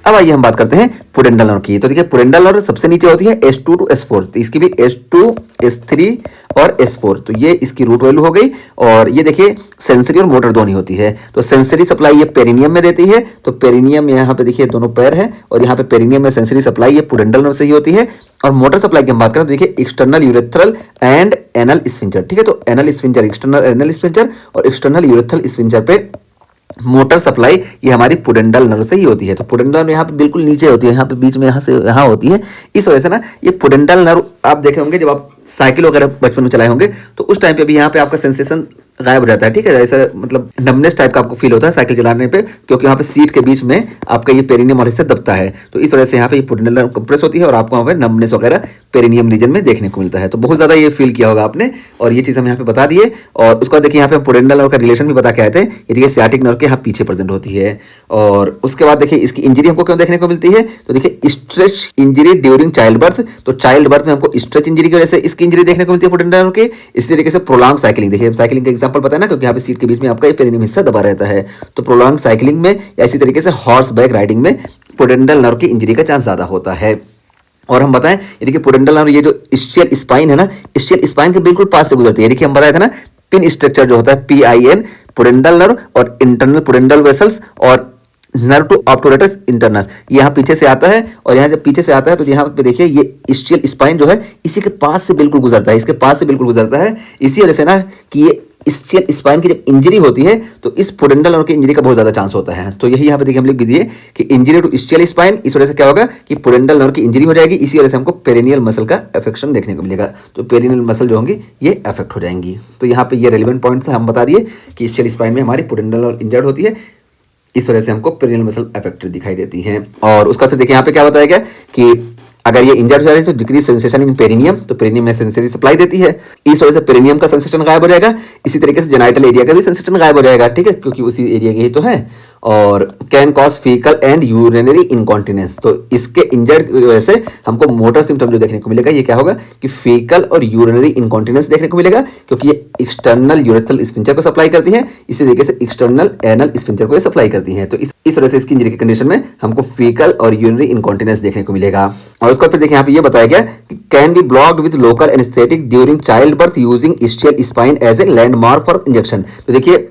अब आइए हम बात करते हैं पुडेंडल नर्व की। तो देखिए पुडेंडल नर्व सबसे नीचे होती है S2 to S4, तो इसकी भी S2, S3 और S4, तो ये इसकी रूट वैल्यू हो गई। और ये देखिए सेंसरी और मोटर दोनों होती है। तो सेंसरी सप्लाई ये पेरिनियम में देती है, तो पेरिनियम यहाँ पे देखिए दोनों पैर है और यहाँ पे पेरिनियम में सेंसरी सप्लाई ये पुडेंडल नर्व से ही होती है। और मोटर सप्लाई की हम बात करें तो देखिए external urethral and anal sphincter, ठीक है। तो anal sphincter, external anal sphincter और एक्सटर्नल यूरेथ्रल स्फिंक्टर पे मोटर सप्लाई ये हमारी पुडेंडल नर्व से ही होती है। तो पुडेंडल नर्व यहाँ पे बिल्कुल नीचे होती है, यहाँ पे बीच में यहाँ से यहाँ होती है। इस वजह से ना ये पुडेंडल नर्व आप देखे होंगे जब आप साइकिल वगैरह बचपन में चलाए होंगे तो उस टाइम पे भी यहाँ पे आपका सेंसेशन गायब हो जाता है, ठीक है। ऐसा मतलब नमनेस टाइप का आपको फील होता है साइकिल चलाने पे, क्योंकि यहाँ पे सीट के बीच में आपका ये पेरिनियम वाले से दबता है। तो इस वजह से यहाँ पे ये पुडेंडल नर्व कंप्रेस होती है और आपको यहाँ पे नमनेस वगैरह पेरिनियम रीजन में देखने को मिलता है। तो बहुत ज़्यादा ये फील किया होगा आपने, और ये चीज़ हम यहाँ पे बता दिए। और उसके बाद देखिए यहाँ पे हम पुडेंडल नर्व का रिलेशन भी बता के आए थे। ये देखिए सियाटिक नर्व के यहाँ पीछे प्रेजेंट होती है। और उसके बाद देखिए इसकी इंजरी हमको क्यों देखने को मिलती है, तो देखिए stretch injury during child birth. तो चाइल्ड बर्थ में हमको स्ट्रेच इंजरी की वजह से इसकी इंजरी देखने को मिलती है पुडेंडल नर्व के। इसी तरीके से प्रोलॉन्ग साइकिलिंग, देखिए साइकिलिंग का एग्जांपल पता है ना, क्योंकि यहाँ पे सीट के बीच में आपका ये पेरिनियम हिस्सा दबा रहता है। तो प्रोलॉन्ग साइकिलिंग में या इसी तरीके से हॉर्स बैक राइडिंग में पुडेंडल नर्व की इंजरी का चांस ज्यादा होता है। और हम बताएं ये देखिए पुडेंडल नर्व ये जो इस्चियल स्पाइन है ना, इस्चियल स्पाइन के बिल्कुल पास से गुजरती है। देखिए हम बताए थे ना पिन स्ट्रक्चर जो होता है PIN पुडेंडल नर्व और इंटरनल पुडेंडल वेसल्स और नर्व टू ऑब्टूरेटस इंटरनस यहाँ पीछे से आता है। और यहाँ जब पीछे से आता है तो यहाँ पे देखिए ये इस्चियल स्पाइन जो है इसी के पास से बिल्कुल गुजरता है, इसके पास से बिल्कुल गुजरता है। इसी वजह से ना कि ये इस्चियल स्पाइन की जब इंजरी होती है तो इस पुडेंडल नर्व की इंजरी का बहुत ज्यादा चांस होता है। तो यही यहाँ पे देखिए हम लिख भी दिए कि इंजरी टू इस्चियल स्पाइन, इस वजह से क्या होगा कि पुडेंडल नर्व की इंजरी हो जाएगी। इसी वजह से हमको पेरिनियल मसल का अफेक्शन देखने को मिलेगा। तो पेरिनियल मसल जो होंगी ये अफेक्ट हो जाएंगी। तो यहाँ पे ये रेलिवेंट पॉइंट था, हम बता दिए कि इस्चियल स्पाइन में हमारी पुडेंडल नर्व इंजर्ड होती है, इस वजह से हमको पेरिनियल मसल अफेक्टेड दिखाई देती है। और उसका फिर देखिए यहाँ पे क्या बताया गया कि अगर ये इंजर्ड हो जाए तो डिक्रीज सेंसेशन इन पेरिनियम, तो पेरिनियम में सेंसरी सप्लाई देती है, इस वजह से पेरिनियम का सेंसेशन गायब हो जाएगा। इसी तरीके से जेनाइटल एरिया का भी सेंसेशन गायब हो जाएगा, ठीक है, क्योंकि उसी एरिया के ही तो है। और can cause faecal and urinary incontinence, तो इसके इंजर्ड की वजह से हमको मोटर सिम्टम जो देखने को मिलेगा ये क्या होगा कि फीकल और यूरिनरी इनकॉन्टिनेंस देखने को मिलेगा, क्योंकि ये एक्सटर्नल यूरेथ्रल स्फिंक्टर को सप्लाई करती है, इसी तरीके से एक्सटर्नल एनल स्फिंक्टर को सप्लाई करती है। तो इस वजह से इसकी इंजरी की कंडीशन में हमको फीकल और यूरिनरी इनकॉन्टिनेंस देखने को मिलेगा। और उसके बाद फिर देखिए यहाँ पे ये बताया गया कि can be blocked with local anaesthetic during child birth using ischial spine as a landmark for injection. तो देखिए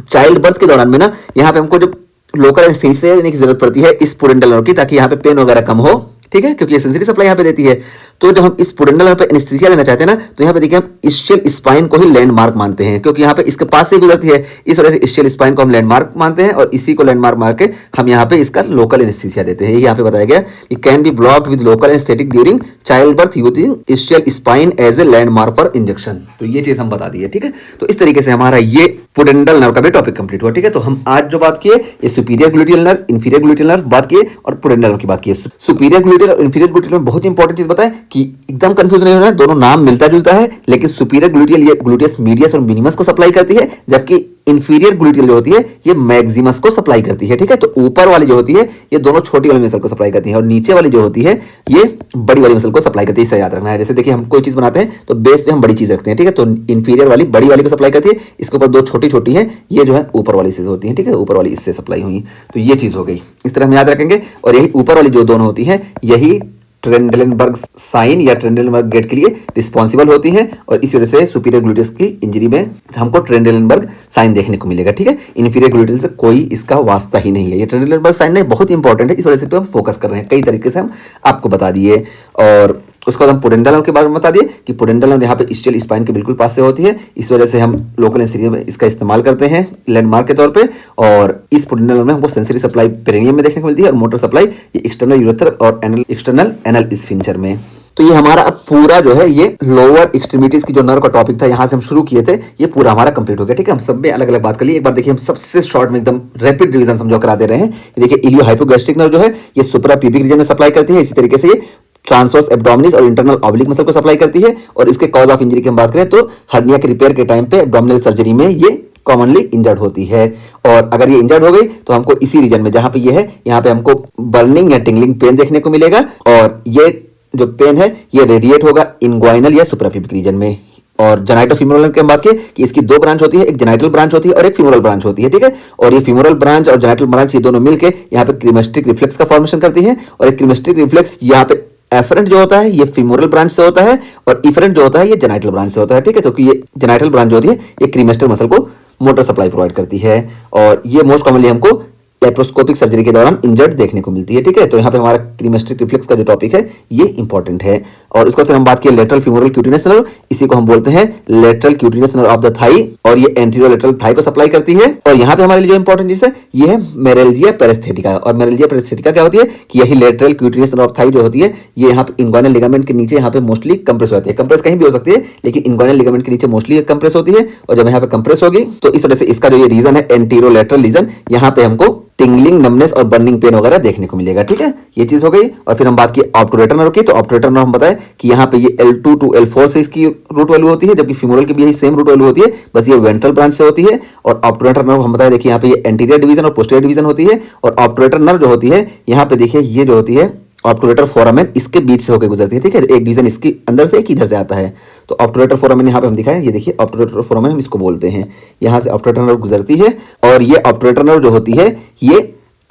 चाइल्ड बर्थ के दौरान में ना यहाँ पे हमको जब लोकल एनेस्थीसिया देने की जरूरत पड़ती है इस पुडेंडल नर्व की, ताकि यहाँ पे पेन वगैरह कम हो, ठीक है, क्योंकि ये सेंसरी सप्लाई यहाँ पे देती है। तो जब हम इस पुडेंडल नर्व पे एनेस्थीसिया लेना चाहते हैं ना, तो यहाँ पे देखिए हम इस्चियल स्पाइन को ही लैंडमार्क मानते हैं, क्योंकि यहाँ पे इसके पास से गुजरती है, इस वजह से इस्चियल स्पाइन को हम लैंडमार्क मानते हैं और इसी को लैंडमार्क मार के हम यहाँ पे इसका लोकल एनेस्थीसिया देते हैं। ये यहाँ पे बताया गया कि can be blocked with local anaesthetic during child birth using ischial spine as a landmark for injection. तो ये चीज हम बता दी है, ठीक है। तो इस तरीके से हमारा ये पुडेंडल नर्व का भी टॉपिक कंप्लीट हुआ, ठीक है। तो हम आज जो बात किए ये superior gluteal nerve, inferior gluteal nerve बात किए और पुडेंडल नर्व की बात की। सुपीरियर ग्लूटियल और इंफीरियर ग्लूटियल में बहुत इंपॉर्टेंट चीज बताए कि एकदम कंफ्यूज नहीं होना है, दोनों नाम मिलता जुलता है, लेकिन सुपीरियर ग्लूटियल ये ग्लूटियस मीडियस और मिनिमस को सप्लाई करती है, जबकि इंफीरियर ग्लूटियल जो होती है ये मैक्सिमस को सप्लाई करती है, ठीक है। तो ऊपर वाली जो होती है ये दोनों छोटी वाली मसल को सप्लाई करती है और नीचे वाली जो होती है ये बड़ी वाली मसल को सप्लाई करती है। इसे याद रखना है। जैसे देखिए हम कोई चीज बनाते हैं तो बेस पे हम बड़ी चीज रखते हैं, ठीक है। तो इंफीरियर वाली बड़ी वाली को सप्लाई करती है, इसके ऊपर दो छोटी छोटी है, ये जो है ऊपर वाली से होती है, ठीक है, ऊपर वाली इससे सप्लाई हुई। तो ये चीज हो गई, इस तरह हम याद रखेंगे। और यही ऊपर वाली जो दोनों होती है यही ट्रेंडलेनबर्ग साइन या ट्रेंडलेनबर्ग गेट के लिए रिस्पॉन्सिबल होती है, और इस वजह से सुपीरियर ग्लूटियस की इंजरी में हमको ट्रेंडलेनबर्ग साइन देखने को मिलेगा, ठीक है। इंफीरियर ग्लूटियल से कोई इसका वास्ता ही नहीं है। ये ट्रेंडलेनबर्ग साइन नहीं बहुत इंपॉर्टेंट है, इस वजह से तो हम फोकस कर रहे हैं, कई तरीके से हम आपको बता दिए। और उसके बाद हम पुडेंडल नर्व के बारे में बता दिए कि पुडेंडल नर्व यहाँ पे इस्चियल स्पाइन के बिल्कुल पास से होती है, इस वजह से हम लोकल एनेस्थीसिया में इसका इस्तेमाल करते हैं लैंडमार्क के तौर पे। और इस पुडेंडल नर्व में हमको सेंसरी सप्लाई पेरिनियम में देखने को मिलती है और मोटर सप्लाई ये एक्सटर्नल यूरेथ्रल और एक्सटर्नल एनल स्फिंक्टर में। तो ये हमारा अब पूरा जो है ये लोअर एक्सट्रीमिटीज की जो नर्व का टॉपिक था यहाँ से हम शुरू किए थे, ये पूरा हमारा कंप्लीट हो गया, ठीक है। हम सब में अलग अलग बात कर लिए। एक बार देखिए हम सबसे शॉर्ट में एकदम रैपिड रिवीजन समझो करा दे रहे हैं। देखिए इलियो हाइपोगैस्ट्रिक नर्व जो है ये सुप्रा प्यूबिक रीजन में सप्लाई करती है, इसी तरीके से ये ट्रांसवर्स एब्डोमिनिस और इंटरनल ऑब्लिक मसल को सप्लाई करती है। और इसके कॉज ऑफ इंजरी की हम बात करें तो हर्निया के रिपेयर के टाइम पे एब्डोमिनल सर्जरी में ये कॉमनली इंजर्ड होती है। और अगर ये इंजर्ड हो गई तो हमको इसी रीजन में जहां पे ये है यहाँ पे हमको बर्निंग या टिंगलिंग पेन देखने को मिलेगा, और ये जो पेन है ये रेडिएट होगा इनग्वाइनल या सुप्राप्यूबिक रीजन में। और जेनाइटो फीमोरल नर्व की हम बात की कि इसकी दो ब्रांच होती है, एक जेनाइटल ब्रांच होती है और एक फीमोरल ब्रांच होती है, ठीक है। और ये फीमोरल ब्रांच और जेनाइटल ब्रांच ये दोनों मिलकर यहाँ पे क्रीमेस्ट्रिक रिफ्लेक्स का फॉर्मेशन करती है। और एक क्रीमेस्ट्रिक रिफ्लेक्स यहाँ पे एफरेंट जो होता है ये फीमोरल ब्रांच से होता है और इफरेंट जो होता है ये जेनाइटल ब्रांच से होता है, ठीक है। क्योंकि ये जेनाइटल ब्रांच जो होती है ये क्रीमेस्टर मसल को मोटर सप्लाई प्रोवाइड करती है और ये मोस्ट कॉमनली हमको लेप्रोस्कोपिक सर्जरी के दौरान इंजर्ड देखने को मिलती है, ठीक है। तो यहाँ पे हमारा क्रीमेस्ट्रिक रिफ्लेक्स का जो टॉपिक है ये इंपॉर्टेंट है। और उसके बाद हम बात की लेटरल फीमोरल क्यूटिनस नर्व, इसी को हम बोलते हैं lateral cutaneous nerve of the thigh और ये एंटीरियर लेटरल थाई को सप्लाई करती है। और यहाँ पे हमारे लिए जो इंपॉर्टेंट चीज है ये है मेरेल्जिया पेरिस्थेटिका। और मेरेल्जिया पेरिस्थेटिका क्या होती है कि यही lateral cutaneous nerve of thigh जो होती है ये यहाँ पे इंग्वाइनल लिगामेंट के नीचे यहाँ पे मोस्टली कंप्रेस होती है। कंप्रेस कहीं भी हो सकती है लेकिन इंग्वाइनल लिगामेंट के नीचे मोस्टली कंप्रेस होती है। और जब यहाँ पे कंप्रेस होगी तो इस वजह से इसका जो ये रीजन है एंटीरोलेटरल रीजन, यहाँ पे हमको टिंगलिंग, नमनेस और बर्निंग पेन वगैरह देखने को मिलेगा, ठीक है। ये चीज हो गई। और फिर हम बात की ऑब्टुरेटर नर्व की, तो ऑब्टुरेटर नर्व हम बताएं कि यहाँ पे ये L2 to L4 से इसकी रूट वैल्यू होती है, जबकि फीमोरल की भी यही सेम रूट वैल्यू होती है, बस ये वेंट्रल ब्रांच से होती है। और ऑब्टुरेटर नर्व हम बताएं देखिए यहाँ पे ये एंटीरियर डिवीजन और पोस्टीरियर डिवीजन होती है। और ऑब्टुरेटर नर्व जो होती है यहाँ पे देखिए ये जो होती है ऑब्टुरेटर फोरामेन इसके बीच से होकर गुजरती है, ठीक है। एक डिवीजन इसके अंदर से एक इधर से आता है। तो ऑब्टुरेटर फोरामेन यहाँ पे हम दिखाएं, ये देखिए ऑब्टुरेटर फोरामेन हम इसको बोलते हैं। यहाँ से ऑब्टुरेटर नर्व गुजरती है और ये ऑब्टुरेटर नर्व जो होती है ये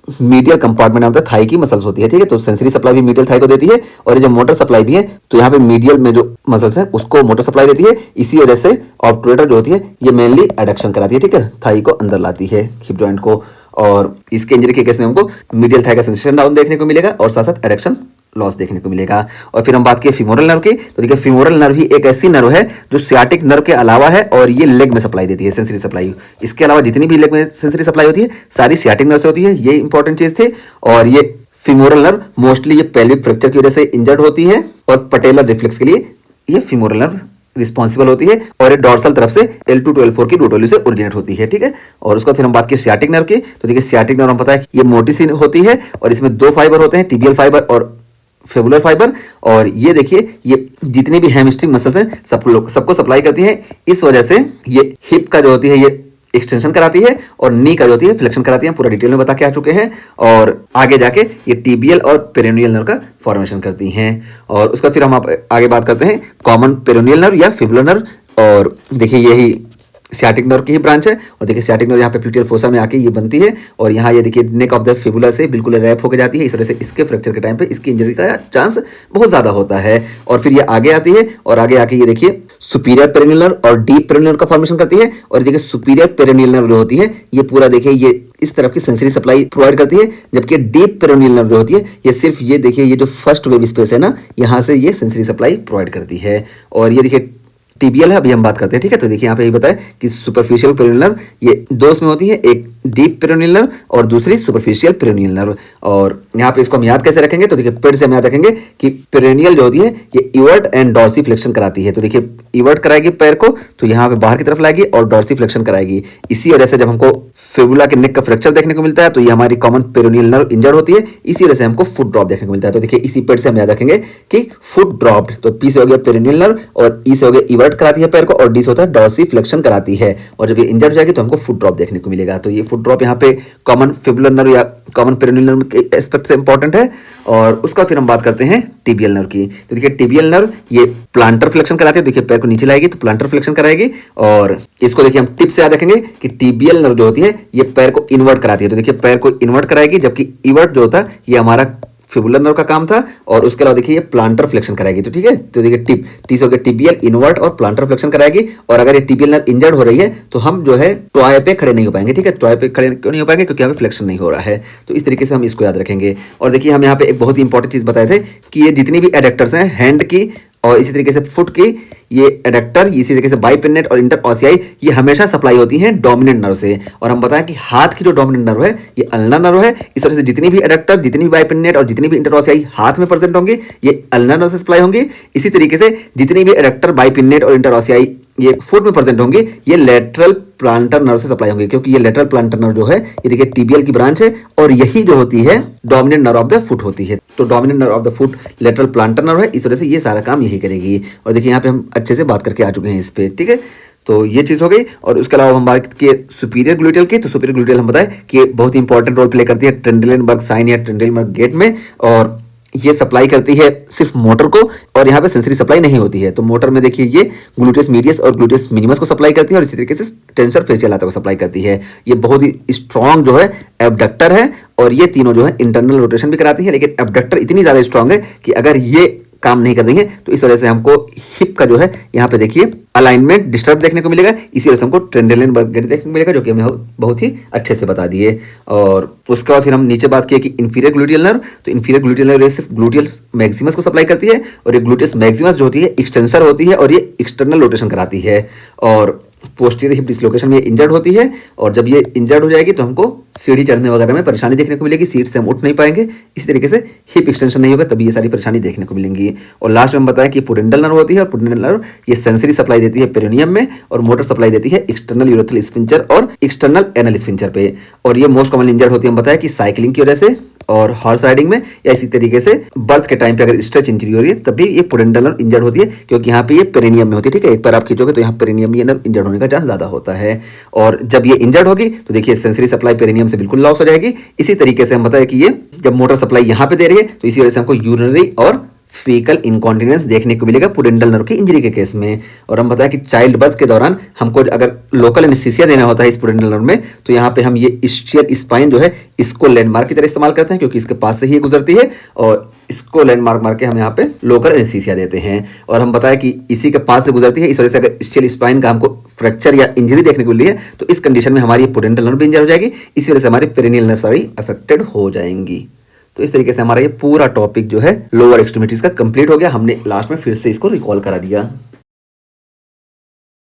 medial compartment of the thigh की मसल्स होती है, ठीक है। तो सेंसरी सप्लाई भी मीडियल थाई को देती है और ये जो मोटर सप्लाई भी है तो यहाँ पे मीडियल में जो मसल्स है उसको मोटर सप्लाई देती है। इसी वजह से ऑब्टुरेटर जो होती है ये मेनली एडक्शन कराती है, ठीक है, थाई को अंदर लाती है, हिप जॉइंट को। और इसके इंजरी के केस में हमको मीडियल थाई का सेंसेशन डाउन देखने को मिलेगा और साथ साथ एडक्शन लॉस देखने को मिलेगा। और फिर हम बात की फीमोरल नर्व की, तो देखिए फीमोरल नर्व ही एक ऐसी नर्व है जो सियाटिक नर्व के अलावा है और ये लेग में सप्लाई देती है, सेंसरी सप्लाई। इसके अलावा जितनी भी लेग में सेंसरी सप्लाई होती है सारी सियाटिक नर्व से होती है, ये इंपॉर्टेंट चीज थी। और ये फीमोरल नर्व मोस्टली ये पेल्विक फ्रैक्चर की वजह से इंजर्ड होती है और पटेलर रिफ्लेक्स के लिए ये फीमोरल नर्व रिस्पॉन्सिबल होती है और ये डॉर्सल तरफ से L2 to L4 की रूट वैल्यू से ओरिजिनेट होती है, ठीक है। और उसका फिर हम बात की सियाटिक नर्व की, तो देखिए सियाटिक नर्व हम पता है ये मोटी सी होती है और इसमें दो फाइबर होते हैं, टिबियल फाइबर और फेबुलर फाइबर। और ये देखिए ये जितने भी हैमस्ट्रिंग मसल्स हैं सबको सप्लाई करती है। इस वजह से ये हिप का जो होती है ये एक्सटेंशन कराती है और नी का जो होती है फ्लेक्शन कराती है, पूरा डिटेल में बता के आ चुके हैं। और आगे जाके ये टीबियल और पेरोनियल नर्व का फॉर्मेशन करती हैं। और उसका फिर हम आगे बात करते हैं कॉमन पेरोनियल नर्व या फिबुलर नर्व। और देखिए यही सियाटिक नर्व की ही ब्रांच है। और देखिए सियाटिक नर्व यहाँ पे प्लूटियल फोसा में आके ये बनती है और यहाँ ये देखिए नेक ऑफ द फिबुला से बिल्कुल रैप होकर जाती है। इस वजह से इसके फ्रैक्चर के टाइम पे इसकी इंजरी का चांस बहुत ज्यादा होता है। और फिर ये आगे आती है और आगे आके ये देखिए सुपीरियर पेरोनियल नर्व और डीप पेरोनियल का फॉर्मेशन करती है। और देखिए सुपीरियर पेरोनियल नर्व जो होती है ये पूरा देखिए ये इस तरफ की सेंसरी सप्लाई प्रोवाइड करती है, जबकि डीप पेरोनियल नर्व जो होती है ये सिर्फ ये देखिए ये जो फर्स्ट वेब स्पेस है ना यहाँ से ये सेंसरी सप्लाई प्रोवाइड करती है। और ये देखिए टीबीएल है, अभी हम बात करते हैं, ठीक है। तो देखिए यहाँ पे ये बताया कि सुपरफिशियल पेरोनियल नर्व ये दो इसमें होती है, एक डीप पेरोनियल नर्व और दूसरी सुपरफिशियल पेरोनियल नर्व। और यहाँ पे इसको हम याद कैसे रखेंगे, तो देखिए पेड से हम याद रखेंगे कि पेरोनियल जो होती है ये इवर्ट एंड डॉर्सी फ्लेक्शन कराती है। तो देखिए इवर्ट कराएगी पैर को तो यहाँ पे बाहर की तरफ लाएगी और डॉर्सी फ्लेक्शन कराएगी। इसी वजह से जब हमको फेबुला के नेक का फ्रैक्चर देखने को मिलता है तो ये हमारी कॉमन पेरोनियल नर्व इंजर्ड होती है, इसी वजह से हमको फुट ड्रॉप देखने को मिलता है। तो देखिए इसी पेड से हम याद रखेंगे कि फुट ड्रॉप, तो पी से हो गया पेरोनियल नर्व और ई से हो गया इवर्ट कराती है पैर को और डी से होता है डॉर्सी फ्लेक्शन कराती है। और जब ये इंजर्ड हो जाएगी तो हमको फुट ड्रॉप देखने को मिलेगा। तो ये फुट ड्रॉप यहाँ पे कॉमन फिबुलर नर्व या कॉमन पेरोनियल नर्व के एस्पेक्ट से इंपॉर्टेंट है। और उसका फिर हम बात करते हैं टिबियल नर्व की। तो देखिए टिबियल नर्व ये प्लांटर फ्लेक्शन कराती है, देखिए पैर को नीचे लाएगी तो प्लांटर फ्लेक्शन कराएगी। और इसको देखिए हम टिप से याद रखेंगे कि टिबियल नर्व जो होती है ये पैर को इन्वर्ट कराती है। तो देखिए पैर को इन्वर्ट कराएगी, जबकि इवर्ट जो होता है ये हमारा फिबुलर नर्व का काम था। और उसके अलावा देखिए ये प्लांटर फ्लेक्शन कराएगी। तो ठीक है, तो देखिए टिप टी से हो गया टिबियल इन्वर्ट और प्लांटर फ्लेक्शन कराएगी। और अगर ये टिबियल नर्व इंजर्ड हो रही है तो हम जो है टॉय पे खड़े नहीं हो पाएंगे, ठीक है। टॉय पे खड़े क्यों नहीं हो पाएंगे, क्योंकि यहाँ पे फ्लेक्शन नहीं हो रहा है। तो इस तरीके से हम इसको याद रखेंगे। और देखिए हम यहाँ पे एक बहुत ही इंपॉर्टेंट चीज बताए थे कि ये जितनी भी एडेक्टर्स हैं हैंड की और इसी तरीके से फुट की, ये एडेक्टर इसी तरीके से बाइपिनेट और इंटरऑसियाई ये हमेशा सप्लाई होती हैं डोमिनेंट नर्व से। और हम बताएं कि हाथ की जो डोमिनेंट नर्व है ये अल्नर नर्व है। इस वजह से जितनी भी एडेक्टर, जितनी भी बाइपिनेट और जितनी भी इंटरऑसियाई हाथ में प्रेजेंट होंगी ये अल्नर नर्व से सप्लाई होंगी। इसी तरीके से जितनी भी एडेक्टर, बाइपिनेट और इंटरऑसियाई ये फुट में प्रेजेंट होंगे ये लेटरल प्लांटर नर्व से सप्लाई होंगे, क्योंकि ये लेटरल प्लांटर नर्व जो है ये देखिए टीबियल की ब्रांच है और यही जो होती है dominant nerve of the foot होती है। तो dominant nerve of the foot lateral planter nerve है, इस वजह से ये सारा काम यही करेगी। और देखिए यहाँ पे हम अच्छे से बात करके आ चुके हैं इस पे, ठीक है। तो ये चीज हो गई। और उसके अलावा हम बात किए सुपीरियर ग्लूटियल की, तो सुपीरियर ग्लूटियल हम बताएं कि बहुत इंपॉर्टेंट रोल प्ले करती है ट्रेंडलेनबर्ग साइन या ट्रेंडलेनबर्ग गेट में। और ये सप्लाई करती है सिर्फ मोटर को, और यहाँ पे सेंसरी सप्लाई नहीं होती है। तो मोटर में देखिए ये ग्लूटेस मीडियस और ग्लूटेस मिनिमस को सप्लाई करती है, और इसी तरीके से टेंसर फेशियलाटा को सप्लाई करती है। ये बहुत ही स्ट्रॉन्ग जो है एबडक्टर है, और ये तीनों जो है इंटरनल रोटेशन भी कराती है। लेकिन एबडक्टर इतनी ज़्यादा स्ट्रॉन्ग है कि अगर ये काम नहीं कर रही है तो इस वजह से हमको हिप का जो है यहाँ पे देखिए अलाइनमेंट डिस्टर्ब देखने को मिलेगा। इसी वजह से हमको ट्रेंडेलियन बर्गेट देखने को मिलेगा, जो कि हमें बहुत ही अच्छे से बता दिए। और उसके बाद फिर हम नीचे बात किए कि इंफीरियर ग्लूटियल नर्व। तो इंफीरियर ग्लूटियल नर्व सिर्फ ग्लूटियस मैक्सिमस को सप्लाई करती है, और ये ग्लूटियस मैक्सिमस जो होती है एक्सटेंसर होती है, और ये एक्सटर्नल रोटेशन कराती है। और पोस्टीरियर हिप डिसलोकेशन में इंजर्ड होती है, और जब ये इंजर्ड हो जाएगी तो हमको सीढ़ी चढ़ने वगैरह में परेशानी देखने को मिलेगी, सीट से हम उठ नहीं पाएंगे। इसी तरीके से हिप एक्सटेंशन नहीं होगा, तभी ये सारी परेशानी देखने को मिलेंगी। और लास्ट में हम बताएं कि पुडेंडल नर्व होती है, और पुडेंडल नर्व ये सेंसरी सप्लाई देती है पेरिनियम में, और मोटर सप्लाई देती है एक्सटर्नल यूरेथ्रल स्फिंक्टर और एक्सटर्नल एनल स्फिंक्टर पे। और ये मोस्ट कॉमनली इंजर्ड होती है, हम बताया कि साइकिलिंग की वजह से और हॉर्स राइडिंग में, या इसी तरीके से बर्थ के टाइम पे अगर स्ट्रेच इंजरी हो रही है तभी ये पुडेंडल नर्व इंजर्ड होती है, क्योंकि यहाँ पे ये पेरिनियम में होती है। ठीक है, एक बार आप खींचोगे तो यहाँ पेरिनियम ये नर्व इंजर्ड होने का चांस ज्यादा होता है। और जब ये इंजर्ड होगी तो देखिए सेंसरी सप्लाई पेरिनियम से बिल्कुल लॉस हो जाएगी। इसी तरीके से हम बताया कि ये जब मोटर सप्लाई यहाँ पे दे रही है तो इसी वजह से हमको यूरिनरी और फीकल इनकॉन्टिनेंस देखने को मिलेगा पुडेंडल नर्व की इंजरी के केस में। और हम बताया कि चाइल्ड बर्थ के दौरान हमको अगर लोकल एनेस्थीसिया देना होता है इस पुडेंडल नर्व में, तो यहाँ पे हम ये इस्चियल स्पाइन जो है इसको लैंडमार्क की तरह इस्तेमाल करते हैं, क्योंकि इसके पास से ही गुजरती है, और इसको लैंडमार्क मार के हम यहाँ पे लोकल एनेस्थीसिया देते हैं। और हम बताया कि इसी के पास से गुजरती है, इस वजह से अगर इस्चियल स्पाइन का हमको फ्रैक्चर या इंजरी देखने को मिली है तो इस कंडीशन में हमारी पुडेंडल नर्व भी इंजर हो जाएगी। इसी वजह से हमारी पेरिनियल नर्व सारी अफेक्टेड हो जाएंगी। तो इस तरीके से हमारा ये पूरा टॉपिक जो है लोअर एक्सट्रीमिटीज का कंप्लीट हो गया। हमने लास्ट में फिर से इसको रिकॉल करा दिया।